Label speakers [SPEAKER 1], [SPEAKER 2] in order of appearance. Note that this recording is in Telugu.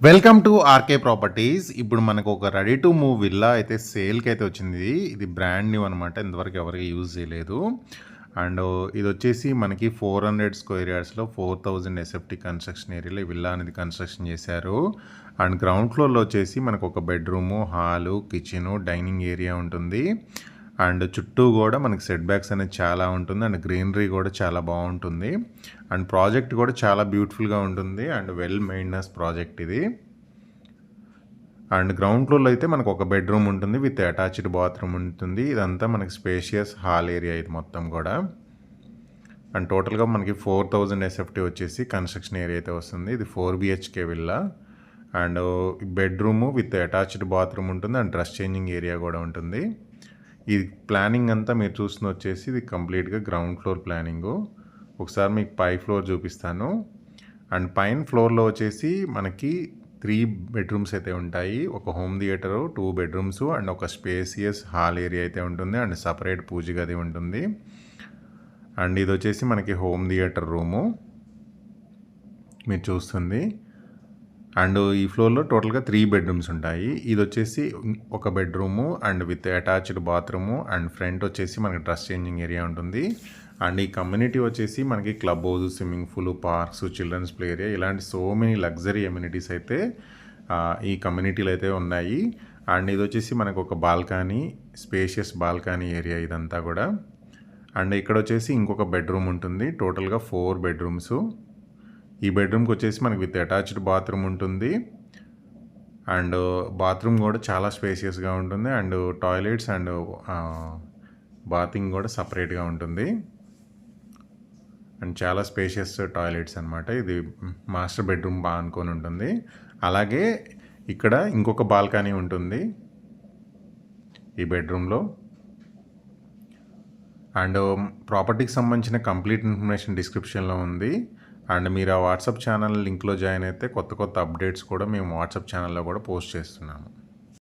[SPEAKER 1] Welcome to RK properties. ఇప్పుడు మనకు ఒక రెడీ టు మూవ్ విల్లా అయితే సేల్కి అయితే వచ్చింది. ఇది బ్రాండ్ న్యూ అనమాట, ఇంతవరకు ఎవరికి యూజ్ చేయలేదు. అండ్ ఇది వచ్చేసి మనకి 400 స్క్వేర్ యార్డ్స్లో 4000 ఎస్ఎఫ్టీ కన్స్ట్రక్షన్ ఏరియాలో ఈ విల్లా అనేది కన్స్ట్రక్షన్ చేశారు. అండ్ గ్రౌండ్ ఫ్లోర్లో వచ్చేసి మనకు ఒక bedroom, hall, kitchen, dining area ఉంటుంది. అండ్ చుట్టూ కూడా మనకి సెట్ బ్యాక్స్ అనేది చాలా ఉంటుంది. అండ్ గ్రీనరీ కూడా చాలా బాగుంటుంది. అండ్ ప్రాజెక్ట్ కూడా చాలా బ్యూటిఫుల్గా ఉంటుంది. అండ్ వెల్ మెయింటెనెన్స్ ప్రాజెక్ట్ ఇది. అండ్ గ్రౌండ్ ఫ్లోర్లో అయితే మనకు ఒక బెడ్రూమ్ ఉంటుంది విత్ అటాచ్డ్ బాత్రూమ్ ఉంటుంది. ఇదంతా మనకి స్పేషియస్ హాల్ ఏరియా ఇది మొత్తం కూడా. అండ్ టోటల్గా మనకి 4000 ఎస్ఎఫ్టీ వచ్చేసి కన్స్ట్రక్షన్ ఏరియా అయితే వస్తుంది. ఇది 4 BHK villa. And bedroom with attached bathroom ఉంటుంది. అండ్ డ్రెస్ చేంజింగ్ ఏరియా కూడా ఉంటుంది. ఈ ప్లానింగ్ అంతా మీరు చూస్తున్న వచ్చేసి ఇది కంప్లీట్గా గ్రౌండ్ ఫ్లోర్ ప్లానింగు. ఒకసారి మీకు పై ఫ్లోర్ చూపిస్తాను. అండ్ పైన ఫ్లోర్లో వచ్చేసి మనకి 3 బెడ్రూమ్స్ అయితే ఉంటాయి. ఒక హోమ్ థియేటరు, 2 బెడ్రూమ్స్ అండ్ ఒక స్పేసియస్ హాల్ ఏరియా అయితే ఉంటుంది. అండ్ సపరేట్ పూజ గది ఉంటుంది. అండ్ ఇది వచ్చేసి మనకి హోమ్ థియేటర్ రూము మీరు చూస్తుంది. అండ్ ఈ ఫ్లోర్లో టోటల్గా 3 బెడ్రూమ్స్ ఉంటాయి. ఇది వచ్చేసి ఒక bedroom and with attached bathroom and front వచ్చేసి మనకి డ్రెస్ చేంజింగ్ ఏరియా ఉంటుంది. అండ్ ఈ కమ్యూనిటీ వచ్చేసి మనకి clubhouse, swimming pool, parks, children's play area ఇలాంటి సో మెనీ లగ్జరీ ఎమ్యూనిటీస్ అయితే ఈ కమ్యూనిటీలో అయితే ఉన్నాయి. అండ్ ఇది వచ్చేసి మనకు ఒక బాల్కనీ, స్పేషియస్ బాల్కనీ ఏరియా ఇదంతా కూడా. అండ్ ఇక్కడ వచ్చేసి ఇంకొక బెడ్రూమ్ ఉంటుంది. టోటల్గా 4 బెడ్రూమ్స్. ఈ బెడ్రూమ్కి వచ్చేసి మనకి విత్ అటాచ్డ్ బాత్రూమ్ ఉంటుంది. అండ్ బాత్రూమ్ కూడా చాలా స్పేసియస్గా ఉంటుంది. అండ్ టాయిలెట్స్ అండ్ బాతింగ్ కూడా సపరేట్గా ఉంటుంది. అండ్ చాలా స్పేషియస్ టాయిలెట్స్ అనమాట. ఇది మాస్టర్ బెడ్రూమ్ బాగా అనుకొని ఉంటుంది. అలాగే ఇక్కడ ఇంకొక బాల్కనీ ఉంటుంది ఈ బెడ్రూమ్లో. అండ్ ప్రాపర్టీకి సంబంధించిన కంప్లీట్ ఇన్ఫర్మేషన్ డిస్క్రిప్షన్లో ఉంది. అండ్ మీరు ఆ వాట్సాప్ ఛానల్ లింక్లో జాయిన్ అయితే కొత్త అప్డేట్స్ కూడా మేము వాట్సాప్ ఛానల్లో కూడా పోస్ట్ చేస్తున్నాము.